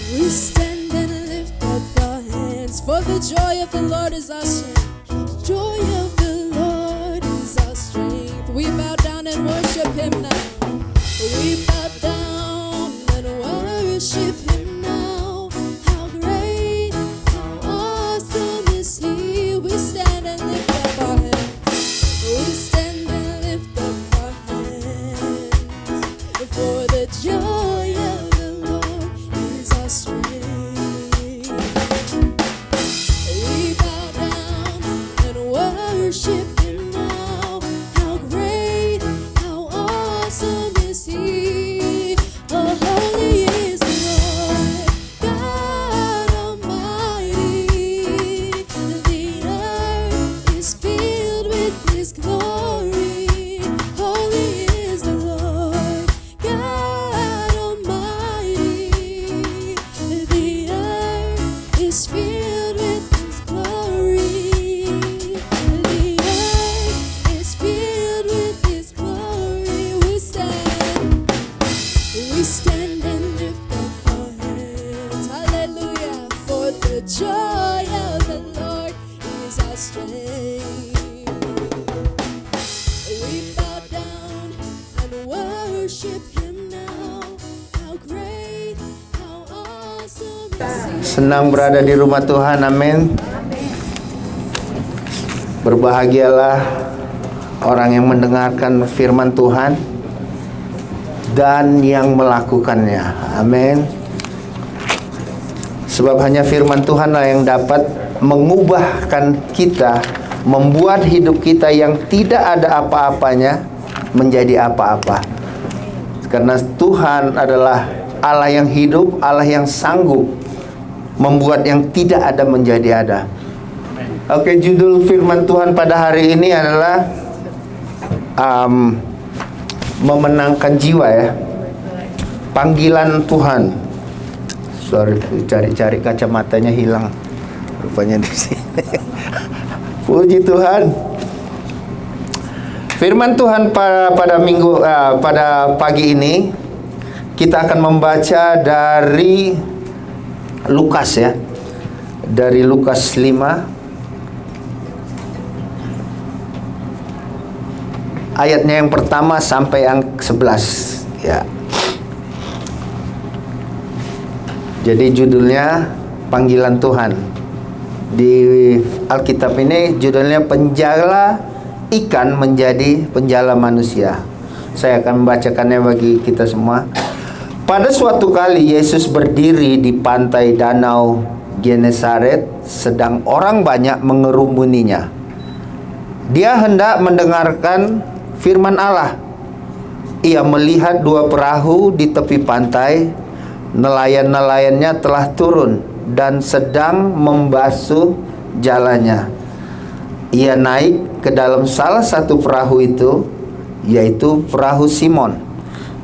We stand and lift up our hands, for the joy of the Lord is our strength. Joy of the Lord is our strength. We bow down and worship Him now. We bow down and worship Him now. How great, how awesome is He. We stand and lift up our hands. We stand and lift up our hands, for the joy of the Lord is our strength. We bow down and worship Him now. How great, how awesome is He. Oh, holy is the Lord, God Almighty. The earth is filled with His glory. Holy is the Lord, God Almighty. The earth is filled with His glory. The earth is filled with His glory. We stand and lift up our hands. Hallelujah. For the joy of the Lord is our strength. We bow down and worship Him now. How great, how awesome is He. Senang berada di rumah Tuhan, amin. Berbahagialah orang yang mendengarkan firman Tuhan dan yang melakukannya, amin. Sebab hanya firman Tuhanlah yang dapat mengubahkan kita, membuat hidup kita yang tidak ada apa-apanya menjadi apa-apa. Karena Tuhan adalah Allah yang hidup, Allah yang sanggup membuat yang tidak ada menjadi ada. Oke, judul firman Tuhan pada hari ini adalah memenangkan jiwa, ya. Panggilan Tuhan. Sorry, cari-cari kacamatanya hilang. Rupanya di sini. Puji Tuhan. Firman Tuhan pada pagi ini kita akan membaca dari Lukas, ya. Dari Lukas 5 ayatnya yang pertama sampai yang 11, ya. Jadi judulnya panggilan Tuhan. Di Alkitab ini judulnya penjala ikan menjadi penjala manusia. Saya akan membacakannya bagi kita semua. Pada suatu kali Yesus berdiri di pantai danau Genesaret, sedang orang banyak mengerumuninya. Dia hendak mendengarkan firman Allah. Ia melihat dua perahu di tepi pantai. Nelayan-nelayannya telah turun dan sedang membasuh jalannya. Ia naik ke dalam salah satu perahu itu, yaitu perahu Simon,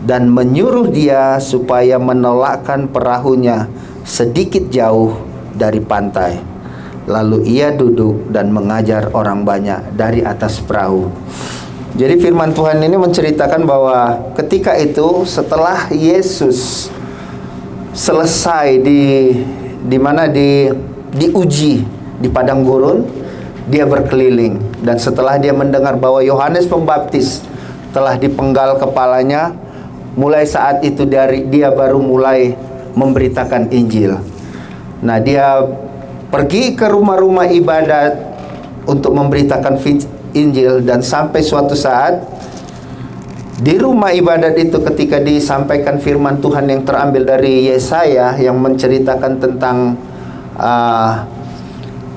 dan menyuruh dia supaya menolakkan perahunya sedikit jauh dari pantai. Lalu ia duduk dan mengajar orang banyak dari atas perahu. Jadi firman Tuhan ini menceritakan bahwa ketika itu setelah Yesus selesai diuji di padang gurun, dia berkeliling, dan setelah dia mendengar bahwa Yohanes Pembaptis telah dipenggal kepalanya, mulai saat itu dia baru mulai memberitakan Injil. Nah, dia pergi ke rumah-rumah ibadat untuk memberitakan Injil, dan sampai suatu saat di rumah ibadat itu ketika disampaikan firman Tuhan yang terambil dari Yesaya yang menceritakan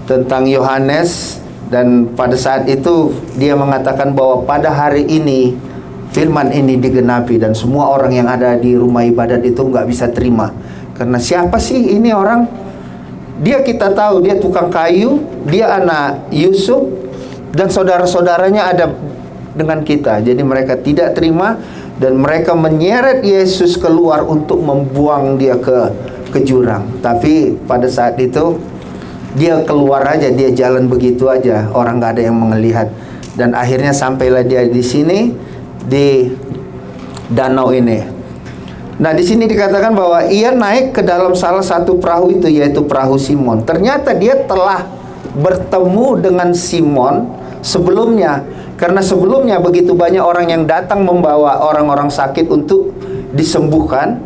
tentang Yohanes, dan pada saat itu dia mengatakan bahwa pada hari ini firman ini digenapi, dan semua orang yang ada di rumah ibadat itu nggak bisa terima. Karena siapa sih ini orang? Dia, kita tahu dia tukang kayu, dia anak Yusuf, dan saudara-saudaranya ada dengan kita. Jadi mereka tidak terima, dan mereka menyeret Yesus keluar untuk membuang dia ke jurang. Tapi pada saat itu dia keluar aja, dia jalan begitu aja, orang nggak ada yang melihat. Dan akhirnya sampailah dia di sini, di danau ini. Nah, di sini dikatakan bahwa ia naik ke dalam salah satu perahu itu, yaitu perahu Simon. Ternyata dia telah bertemu dengan Simon sebelumnya, karena sebelumnya begitu banyak orang yang datang membawa orang-orang sakit untuk disembuhkan.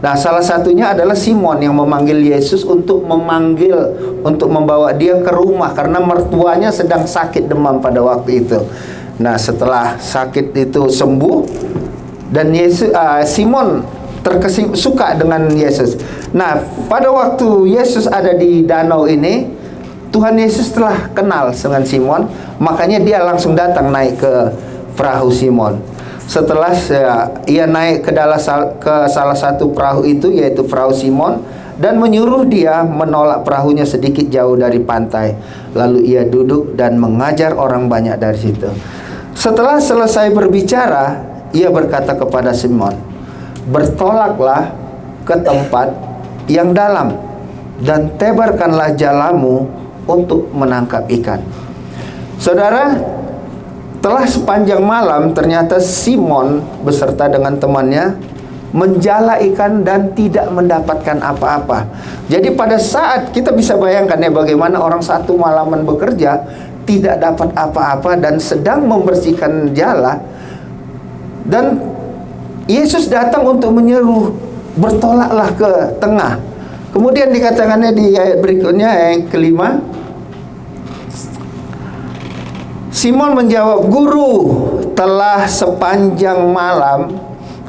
Nah, salah satunya adalah Simon yang memanggil Yesus untuk membawa dia ke rumah, karena mertuanya sedang sakit demam pada waktu itu. Nah, setelah sakit itu sembuh, dan Simon suka dengan Yesus. Nah, pada waktu Yesus ada di danau ini, Tuhan Yesus telah kenal dengan Simon, makanya dia langsung datang naik ke perahu Simon. Setelah ia naik ke salah satu perahu itu, yaitu perahu Simon, dan menyuruh dia menolak perahunya sedikit jauh dari pantai. Lalu ia duduk dan mengajar orang banyak dari situ. Setelah selesai berbicara, ia berkata kepada Simon, "Bertolaklah ke tempat yang dalam dan tebarkanlah jalamu untuk menangkap ikan." Saudara, telah sepanjang malam ternyata Simon beserta dengan temannya menjala ikan dan tidak mendapatkan apa-apa. Jadi pada saat kita bisa bayangkan ya, bagaimana orang satu malaman bekerja tidak dapat apa-apa dan sedang membersihkan jala, dan Yesus datang untuk menyeru, "Bertolaklah ke tengah." Kemudian dikatakannya di ayat berikutnya, yang kelima, Simon menjawab, "Guru, telah sepanjang malam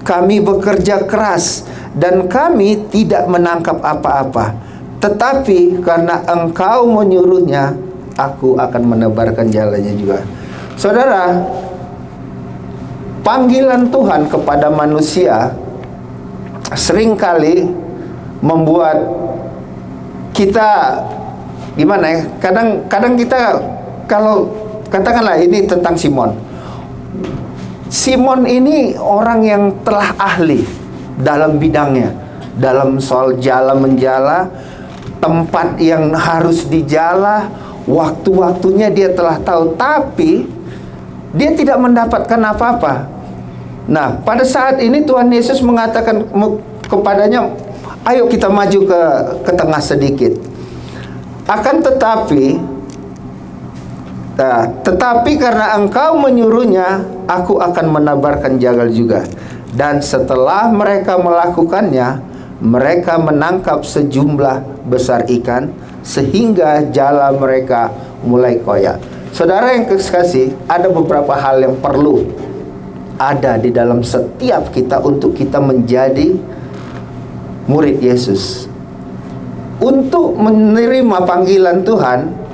kami bekerja keras dan kami tidak menangkap apa-apa. Tetapi karena Engkau menyuruhnya, aku akan menebarkan jalannya juga." Saudara, panggilan Tuhan kepada manusia seringkali membuat kita gimana ya? Kadang kita, kalau katakanlah ini tentang Simon. Simon ini orang yang telah ahli dalam bidangnya, dalam soal jala menjala, tempat yang harus dijala, waktu-waktunya dia telah tahu, tapi dia tidak mendapatkan apa-apa. Nah, pada saat ini Tuhan Yesus mengatakan kepadanya, "Ayo kita maju ke tengah sedikit." Akan tetapi karena Engkau menyuruhnya, aku akan menebarkan jagal juga. Dan setelah mereka melakukannya, mereka menangkap sejumlah besar ikan sehingga jala mereka mulai koyak. Saudara yang kekasih, ada beberapa hal yang perlu ada di dalam setiap kita untuk kita menjadi murid Yesus. Untuk menerima panggilan Tuhan,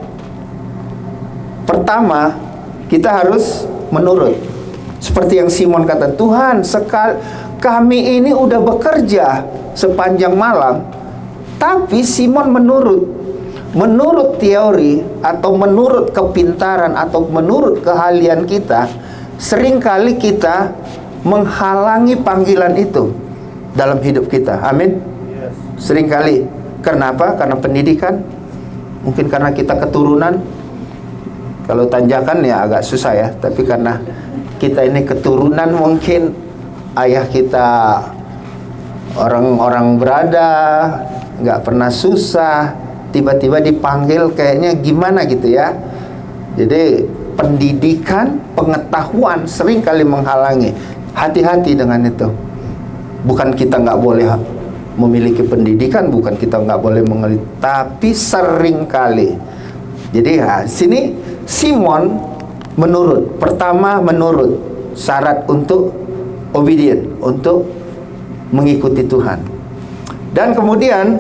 pertama kita harus menurut. Seperti yang Simon kata, "Tuhan, kami ini udah bekerja sepanjang malam." Tapi Simon menurut teori atau menurut kepintaran atau menurut keahlian kita, seringkali kita menghalangi panggilan itu dalam hidup kita. Amin. Seringkali. Kenapa? Karena pendidikan. Mungkin karena kita keturunan. Kalau tanjakan ya agak susah ya, tapi karena kita ini keturunan, mungkin ayah kita orang berada, nggak pernah susah, tiba-tiba dipanggil kayaknya gimana gitu ya. Jadi pendidikan, pengetahuan sering kali menghalangi. Hati-hati dengan itu. Bukan kita nggak boleh memiliki pendidikan, bukan kita nggak boleh mengerti, tapi sering kali. Jadi sini Simon menurut. Pertama menurut, syarat untuk obedient, untuk mengikuti Tuhan. Dan kemudian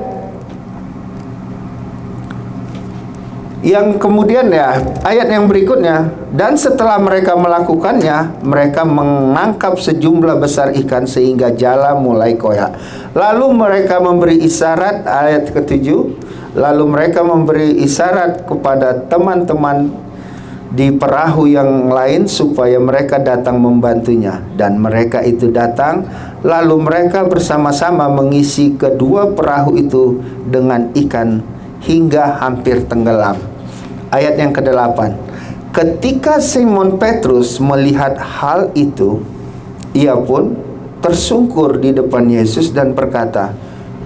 ayat yang berikutnya, dan setelah mereka melakukannya, mereka menangkap sejumlah besar ikan sehingga jala mulai koyak. Lalu mereka memberi isyarat, ayat ke-7, lalu mereka memberi isyarat kepada teman-teman di perahu yang lain supaya mereka datang membantunya. Dan mereka itu datang, lalu mereka bersama-sama mengisi kedua perahu itu dengan ikan hingga hampir tenggelam. Ayat yang ke-8, ketika Simon Petrus melihat hal itu, ia pun tersungkur di depan Yesus dan berkata,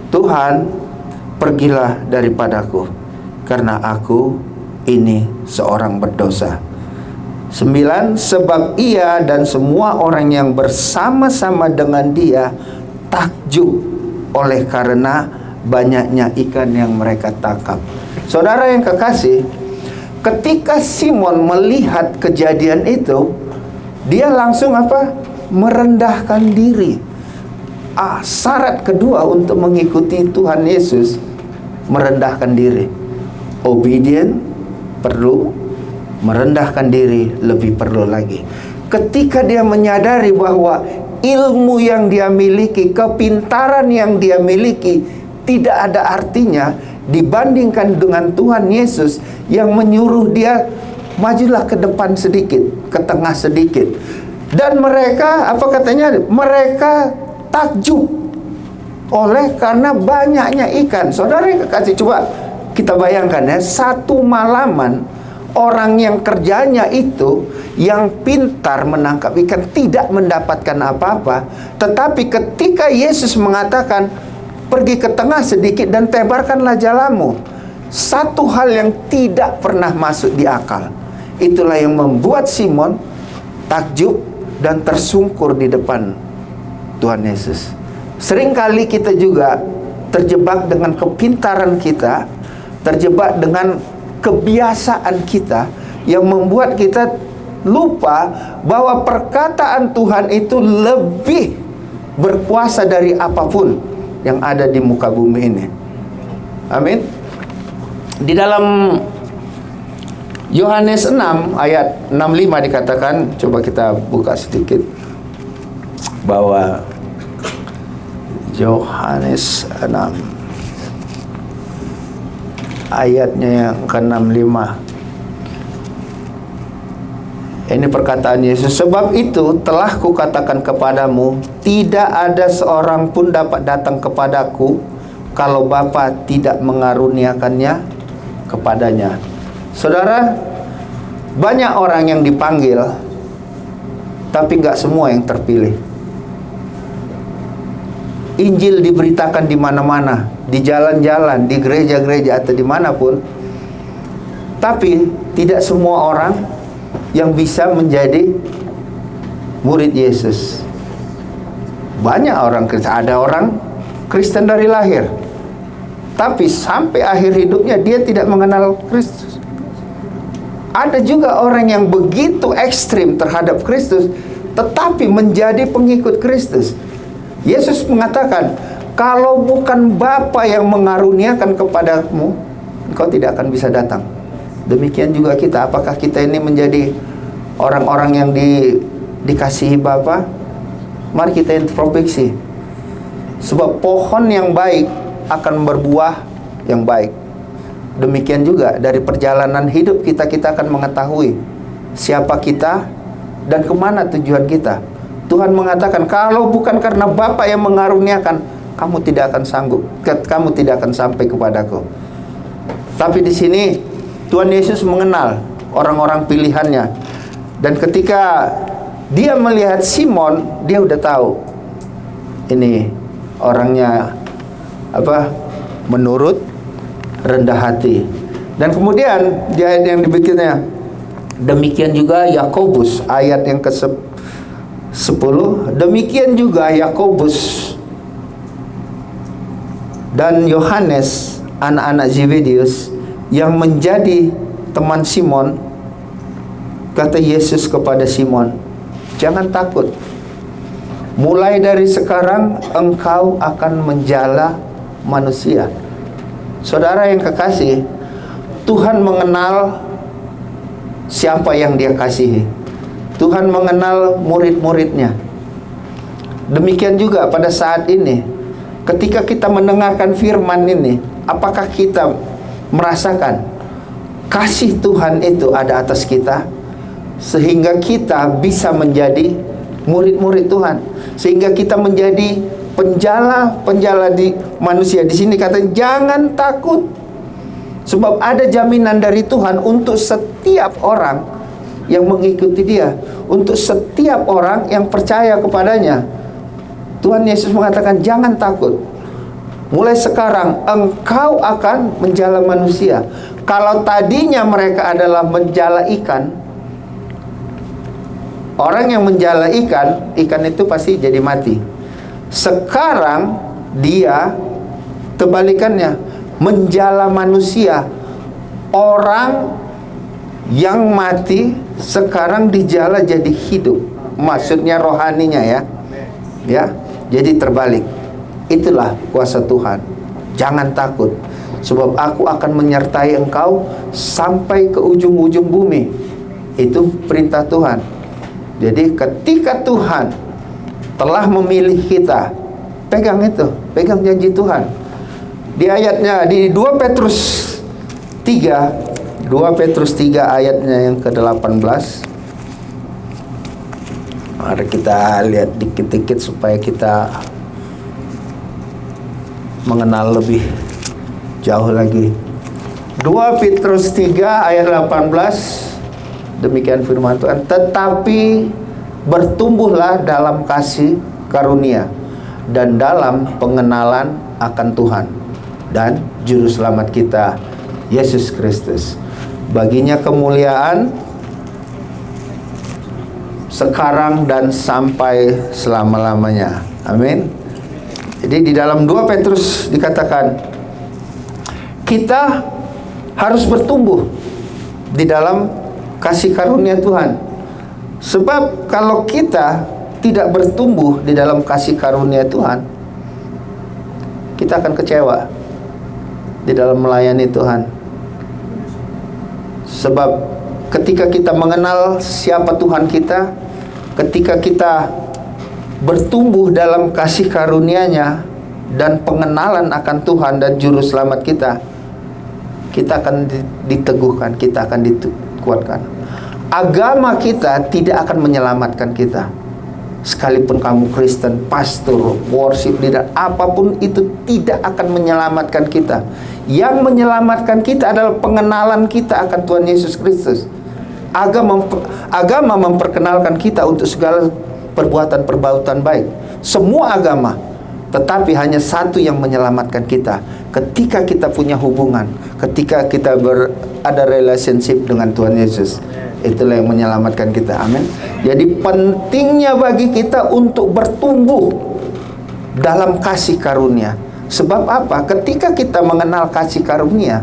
"Tuhan, pergilah daripadaku, karena aku ini seorang berdosa." 9. Sebab ia dan semua orang yang bersama-sama dengan dia takjub oleh karena banyaknya ikan yang mereka tangkap. Saudara yang kekasih, ketika Simon melihat kejadian itu, dia langsung merendahkan diri. Syarat kedua untuk mengikuti Tuhan Yesus, merendahkan diri. Obedient perlu, merendahkan diri lebih perlu lagi. Ketika dia menyadari bahwa ilmu yang dia miliki, kepintaran yang dia miliki tidak ada artinya dibandingkan dengan Tuhan Yesus yang menyuruh dia majulah ke depan sedikit, ke tengah sedikit. Dan mereka, mereka takjub oleh karena banyaknya ikan. Saudara yang kekasih, coba kita bayangkan ya, satu malaman orang yang kerjanya itu, yang pintar menangkap ikan, tidak mendapatkan apa-apa. Tetapi ketika Yesus mengatakan, "Pergi ke tengah sedikit dan tebarkanlah jalamu," satu hal yang tidak pernah masuk di akal. Itulah yang membuat Simon takjub dan tersungkur di depan Tuhan Yesus. Seringkali kita juga terjebak dengan kepintaran kita, terjebak dengan kebiasaan kita yang membuat kita lupa bahwa perkataan Tuhan itu lebih berkuasa dari apapun yang ada di muka bumi ini. Amin. Di dalam Yohanes 6 ayat 65 dikatakan, coba kita buka sedikit, bahwa Yohanes 6 ayatnya yang ke-65. Ini perkataan Yesus, "Sebab itu telah kukatakan kepadamu, tidak ada seorang pun dapat datang kepadaku kalau Bapa tidak mengaruniakannya kepadanya." Saudara, banyak orang yang dipanggil, tapi nggak semua yang terpilih. Injil diberitakan di mana-mana, di jalan-jalan, di gereja-gereja atau dimanapun, tapi tidak semua orang yang bisa menjadi murid Yesus. Banyak orang Kristen, ada orang Kristen dari lahir, tapi sampai akhir hidupnya dia tidak mengenal Kristus. Ada juga orang yang begitu ekstrim terhadap Kristus, tetapi menjadi pengikut Kristus. Yesus mengatakan, "Kalau bukan Bapa yang mengaruniakan kepadamu, engkau tidak akan bisa datang." Demikian juga kita. Apakah kita ini menjadi orang-orang yang dikasihi Bapa? Mari kita introspeksi. Sebab pohon yang baik akan berbuah yang baik. Demikian juga dari perjalanan hidup kita akan mengetahui siapa kita dan kemana tujuan kita. Tuhan mengatakan, kalau bukan karena Bapa yang mengaruniakan, kamu tidak akan sanggup, kamu tidak akan sampai kepadaku. Tapi di sini Tuhan Yesus mengenal orang-orang pilihannya. Dan ketika dia melihat Simon, dia udah tahu ini orangnya menurut, rendah hati. Dan kemudian di ayat yang berikutnya, demikian juga Yakobus, ayat yang ke-10, demikian juga Yakobus dan Yohanes, anak-anak Zebedius, yang menjadi teman Simon. Kata Yesus kepada Simon, "Jangan takut. Mulai dari sekarang engkau akan menjala manusia." Saudara yang kekasih, Tuhan mengenal siapa yang Dia kasihi. Tuhan mengenal murid-muridnya. Demikian juga pada saat ini, ketika kita mendengarkan firman ini, apakah kita merasakan kasih Tuhan itu ada atas kita, sehingga kita bisa menjadi murid-murid Tuhan, sehingga kita menjadi penjala di manusia. Di sini kata, jangan takut, sebab ada jaminan dari Tuhan untuk setiap orang yang mengikuti Dia, untuk setiap orang yang percaya kepadanya. Tuhan Yesus mengatakan, jangan takut. Mulai sekarang engkau akan menjala manusia. Kalau tadinya mereka adalah menjala ikan, orang yang menjala ikan itu pasti jadi mati. Sekarang dia kebalikannya, menjala manusia. Orang yang mati sekarang dijala jadi hidup. Maksudnya rohaninya ya. Ya, jadi terbalik. Itulah kuasa Tuhan. Jangan takut, sebab aku akan menyertai engkau sampai ke ujung-ujung bumi. Itu perintah Tuhan. Jadi ketika Tuhan telah memilih kita, pegang itu, pegang janji Tuhan. Di ayatnya di 2 Petrus 3 ayatnya yang ke-18. Mari kita lihat dikit-dikit supaya kita mengenal lebih jauh lagi. 2 Petrus 3 ayat 18. Demikian firman Tuhan. Tetapi bertumbuhlah dalam kasih karunia dan dalam pengenalan akan Tuhan dan juru selamat kita Yesus Kristus. Baginya kemuliaan sekarang dan sampai selama-lamanya. Amin. Jadi di dalam 2 Petrus dikatakan kita harus bertumbuh di dalam kasih karunia Tuhan. Sebab kalau kita tidak bertumbuh di dalam kasih karunia Tuhan, kita akan kecewa di dalam melayani Tuhan. Sebab ketika kita mengenal siapa Tuhan kita, ketika kita bertumbuh dalam kasih karunia-Nya dan pengenalan akan Tuhan dan juru selamat kita, kita akan diteguhkan, kita akan dikuatkan. Agama kita tidak akan menyelamatkan kita. Sekalipun kamu Kristen, pastor, worship leader, apapun itu tidak akan menyelamatkan kita. Yang menyelamatkan kita adalah pengenalan kita akan Tuhan Yesus Kristus. Agama memperkenalkan kita untuk segala perbuatan baik. Semua agama, tetapi hanya satu yang menyelamatkan kita. Ketika kita punya hubungan, ketika kita ada relationship dengan Tuhan Yesus, itulah yang menyelamatkan kita. Amin. Jadi pentingnya bagi kita untuk bertumbuh dalam kasih karunia. Sebab apa? Ketika kita mengenal kasih karunia,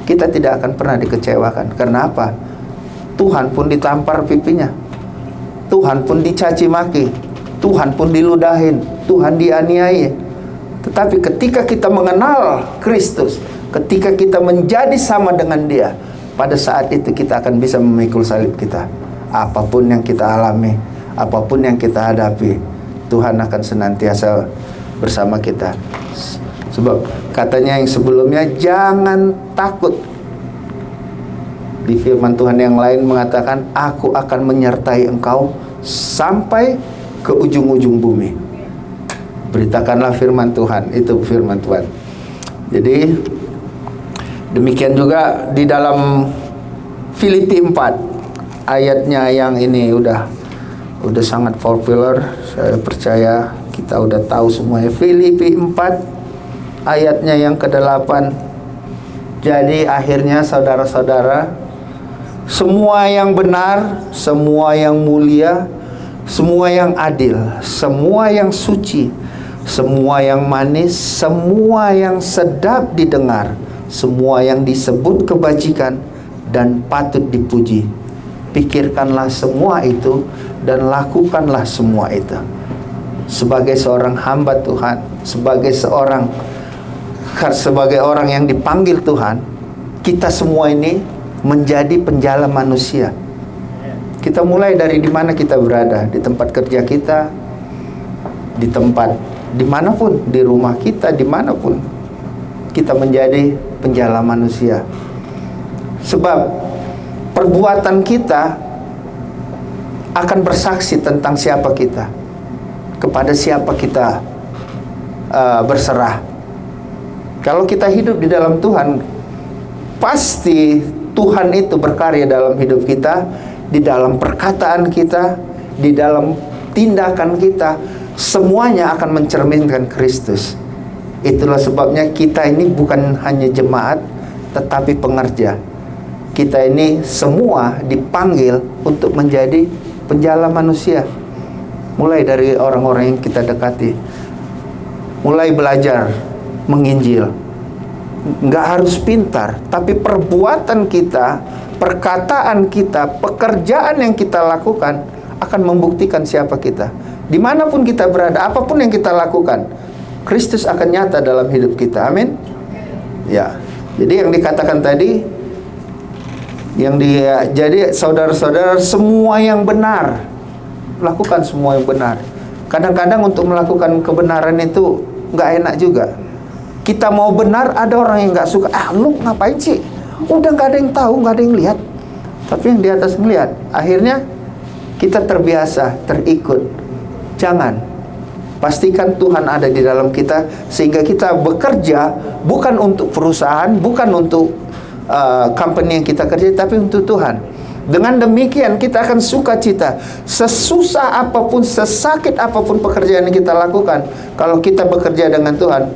kita tidak akan pernah dikecewakan. Karena apa? Tuhan pun ditampar pipinya, Tuhan pun dicaci maki, Tuhan pun diludahin, Tuhan dianiaya. Tetapi ketika kita mengenal Kristus, ketika kita menjadi sama dengan Dia, pada saat itu kita akan bisa memikul salib kita. Apapun yang kita alami, apapun yang kita hadapi, Tuhan akan senantiasa bersama kita. Sebab katanya yang sebelumnya, jangan takut. Di firman Tuhan yang lain mengatakan, aku akan menyertai engkau sampai ke ujung-ujung bumi. Beritakanlah firman Tuhan. Itu firman Tuhan. Jadi demikian juga di dalam Filipi 4 ayatnya yang ini udah sangat populer. Saya percaya kita udah tahu semuanya. Filipi 4 ayatnya yang ke-8. Jadi akhirnya saudara-saudara, semua yang benar, semua yang mulia, semua yang adil, semua yang suci, semua yang manis, semua yang sedap didengar, semua yang disebut kebajikan dan patut dipuji, pikirkanlah semua itu dan lakukanlah semua itu. Sebagai seorang hamba Tuhan, sebagai orang yang dipanggil Tuhan, kita semua ini menjadi penjala manusia. Kita mulai dari di mana kita berada, di tempat kerja kita, di tempat dimanapun, di rumah kita, dimanapun, kita menjadi penjala manusia. Sebab perbuatan kita akan bersaksi tentang siapa kita, kepada siapa kita berserah. Kalau kita hidup di dalam Tuhan, pasti Tuhan itu berkarya dalam hidup kita, di dalam perkataan kita, di dalam tindakan kita. semuanya akan mencerminkan Kristus. Itulah sebabnya kita ini bukan hanya jemaat, tetapi pengerja. Kita ini semua dipanggil untuk menjadi penjala manusia. Mulai dari orang-orang yang kita dekati, mulai belajar menginjil. Nggak harus pintar, tapi perbuatan kita, perkataan kita, pekerjaan yang kita lakukan akan membuktikan siapa kita. Dimanapun kita berada, apapun yang kita lakukan, Kristus akan nyata dalam hidup kita. Amin. Ya. Jadi yang dikatakan tadi, jadi saudara-saudara, semua yang benar, lakukan semua yang benar. Kadang-kadang untuk melakukan kebenaran itu nggak enak juga. Kita mau benar, ada orang yang nggak suka. Lu ngapain sih? Udah nggak ada yang tahu, nggak ada yang lihat. Tapi yang di atas ngelihat. Akhirnya kita terbiasa, terikut. Jangan. Pastikan Tuhan ada di dalam kita, sehingga kita bekerja bukan untuk perusahaan, bukan untuk company yang kita kerja, tapi untuk Tuhan. Dengan demikian kita akan sukacita. Sesusah apapun, sesakit apapun pekerjaan yang kita lakukan, kalau kita bekerja dengan Tuhan,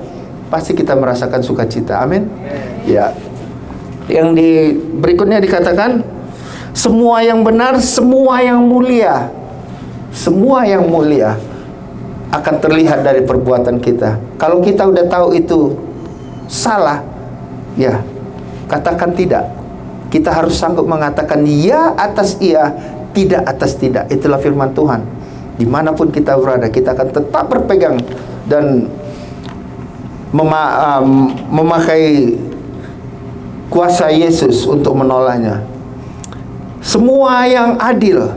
pasti kita merasakan sukacita. Amin. Ya. Yang berikutnya dikatakan, semua yang benar, semua yang mulia, semua yang mulia akan terlihat dari perbuatan kita. Kalau kita udah tahu itu salah, ya katakan tidak. Kita harus sanggup mengatakan ya atas iya, tidak atas tidak. Itulah firman Tuhan. Dimanapun kita berada, kita akan tetap berpegang dan memakai kuasa Yesus untuk menolaknya. Semua yang adil,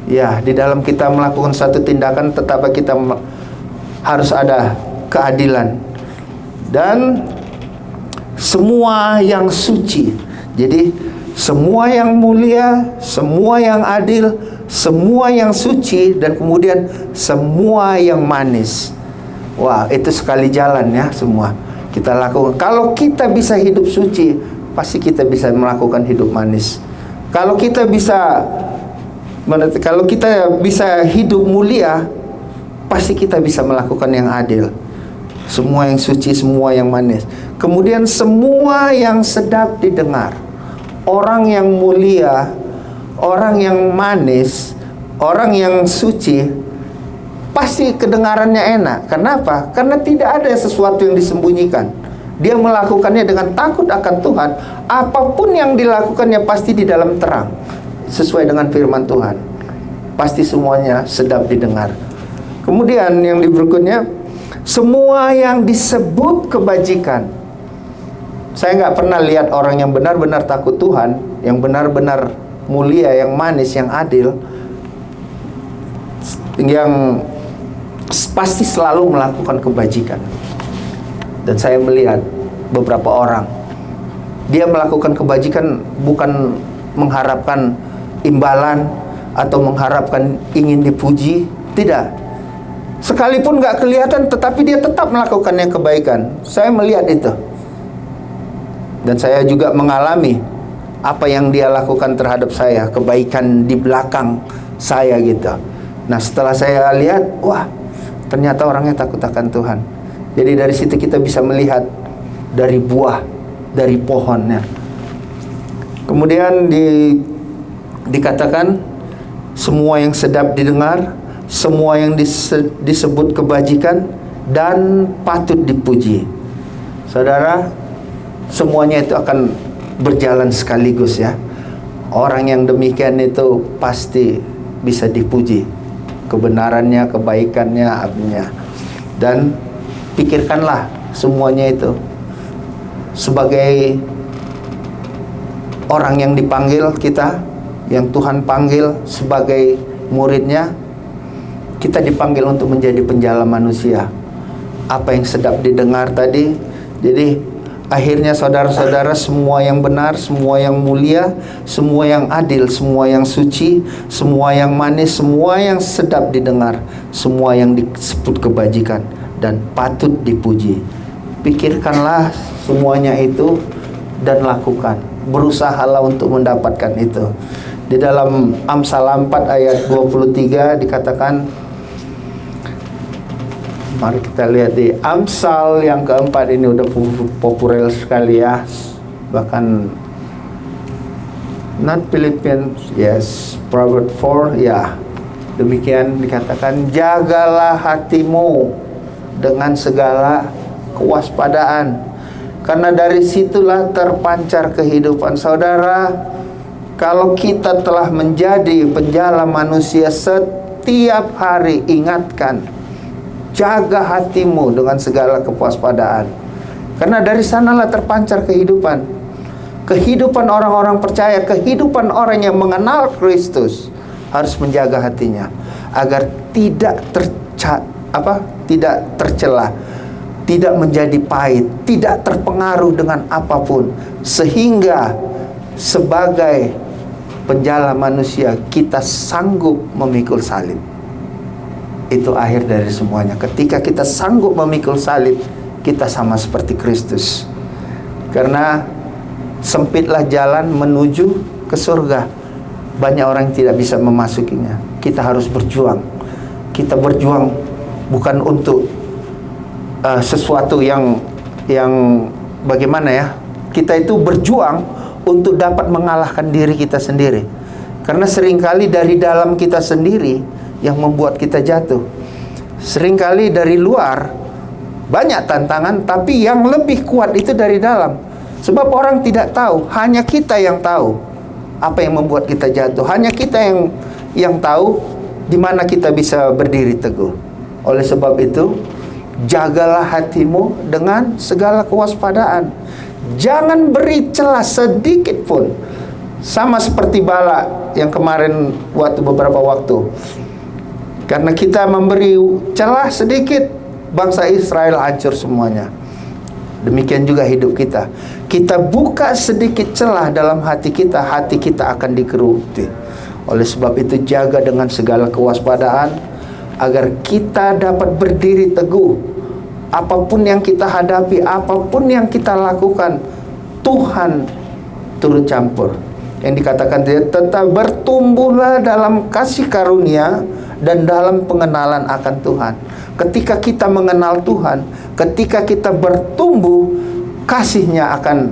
ya, di dalam kita melakukan satu tindakan, tetap kita harus ada keadilan. Dan semua yang suci. Jadi semua yang mulia, semua yang adil, semua yang suci, dan kemudian semua yang manis. Wah, itu sekali jalan ya semua kita lakukan. Kalau kita bisa hidup suci, pasti kita bisa melakukan hidup manis. Kalau kita bisa hidup mulia, pasti kita bisa melakukan yang adil. Semua yang suci, semua yang manis. Kemudian semua yang sedap didengar. Orang yang mulia, orang yang manis, orang yang suci, pasti kedengarannya enak. Kenapa? Karena tidak ada sesuatu yang disembunyikan. Dia melakukannya dengan takut akan Tuhan. Apapun yang dilakukannya pasti di dalam terang, sesuai dengan firman Tuhan. Pasti semuanya sedap didengar. Kemudian yang berikutnya, semua yang disebut kebajikan. Saya nggak pernah lihat orang yang benar-benar takut Tuhan, yang benar-benar mulia, yang manis, yang adil, yang pasti selalu melakukan kebajikan. Dan saya melihat beberapa orang, dia melakukan kebajikan bukan mengharapkan imbalan atau mengharapkan ingin dipuji, tidak. Sekalipun nggak kelihatan, tetapi dia tetap melakukan yang kebaikan. Saya melihat itu. Dan saya juga mengalami apa yang dia lakukan terhadap saya, kebaikan di belakang saya gitu. Nah, setelah saya lihat, wah, ternyata orangnya takut akan Tuhan. Jadi dari situ kita bisa melihat dari buah, dari pohonnya. Kemudian dikatakan semua yang sedap didengar, semua yang disebut kebajikan dan patut dipuji. Saudara, semuanya itu akan berjalan sekaligus ya. Orang yang demikian itu pasti bisa dipuji, kebenarannya, kebaikannya, artinya. Dan pikirkanlah semuanya itu sebagai orang yang dipanggil kita, yang Tuhan panggil sebagai muridnya. Kita dipanggil untuk menjadi penjala manusia. Apa yang sedap didengar tadi. Jadi akhirnya saudara-saudara, semua yang benar, semua yang mulia, semua yang adil, semua yang suci, semua yang manis, semua yang sedap didengar, semua yang disebut kebajikan dan patut dipuji. Pikirkanlah semuanya itu dan lakukan. Berusahalah untuk mendapatkan itu. Di dalam Amsal 4 ayat 23 dikatakan, Mari kita lihat di Amsal yang keempat, ini udah populer sekali ya. Bahkan not Philippians, yes, Proverbs 4, ya. Demikian dikatakan, jagalah hatimu dengan segala kewaspadaan, karena dari situlah terpancar kehidupan. Saudara, kalau kita telah menjadi penjala manusia, setiap hari ingatkan, jaga hatimu dengan segala kewaspadaan, karena dari sanalah terpancar kehidupan. Kehidupan orang-orang percaya, kehidupan orang yang mengenal Kristus harus menjaga hatinya agar tidak tercela, tidak menjadi pahit, tidak terpengaruh dengan apapun, sehingga sebagai penjala manusia kita sanggup memikul salib. Itu akhir dari semuanya. Ketika kita sanggup memikul salib, kita sama seperti Kristus. Karena sempitlah jalan menuju ke surga, banyak orang yang tidak bisa memasukinya. Kita harus berjuang. Kita berjuang bukan untuk sesuatu yang bagaimana ya. Kita itu berjuang untuk dapat mengalahkan diri kita sendiri. Karena seringkali dari dalam kita sendiri yang membuat kita jatuh. Seringkali dari luar banyak tantangan, tapi yang lebih kuat itu dari dalam. Sebab orang tidak tahu, hanya kita yang tahu apa yang membuat kita jatuh. Hanya kita yang tahu di mana kita bisa berdiri teguh. Oleh sebab itu, jagalah hatimu dengan segala kewaspadaan. Jangan beri celah sedikit pun. Sama seperti Balak yang kemarin beberapa waktu. Karena kita memberi celah sedikit, bangsa Israel hancur semuanya. Demikian juga hidup kita. Kita buka sedikit celah dalam hati kita akan dikeruti. Oleh sebab itu, jaga dengan segala kewaspadaan agar kita dapat berdiri teguh. Apapun yang kita hadapi, apapun yang kita lakukan, Tuhan turut campur. Yang dikatakan dia tetap bertumbuhlah dalam kasih karunia dan dalam pengenalan akan Tuhan. Ketika kita mengenal Tuhan, ketika kita bertumbuh, kasih-Nya akan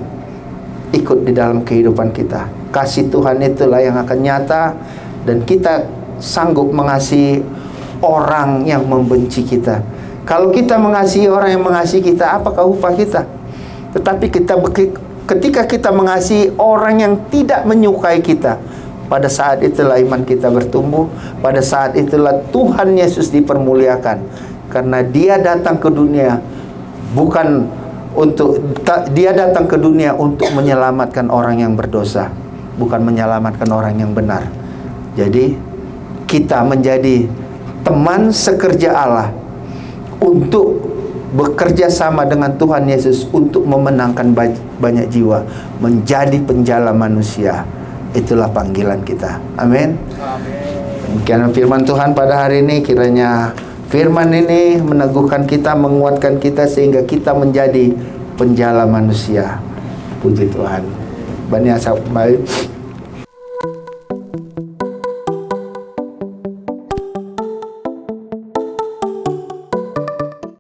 ikut di dalam kehidupan kita. Kasih Tuhan itulah yang akan nyata, dan kita sanggup mengasihi orang yang membenci kita. Kalau kita mengasihi orang yang mengasihi kita, apakah upah kita? Tetapi ketika kita mengasihi orang yang tidak menyukai kita, pada saat itulah iman kita bertumbuh. Pada saat itulah Tuhan Yesus dipermuliakan. Karena Dia datang ke dunia Dia datang ke dunia untuk menyelamatkan orang yang berdosa, bukan menyelamatkan orang yang benar. Jadi kita menjadi teman sekerja Allah untuk bekerja sama dengan Tuhan Yesus untuk memenangkan banyak jiwa, menjadi penjala manusia. Itulah panggilan kita. Amin. Demikian firman Tuhan pada hari ini. Kiranya firman ini meneguhkan kita, menguatkan kita, sehingga kita menjadi penjala manusia. Puji Tuhan. Banyak baik.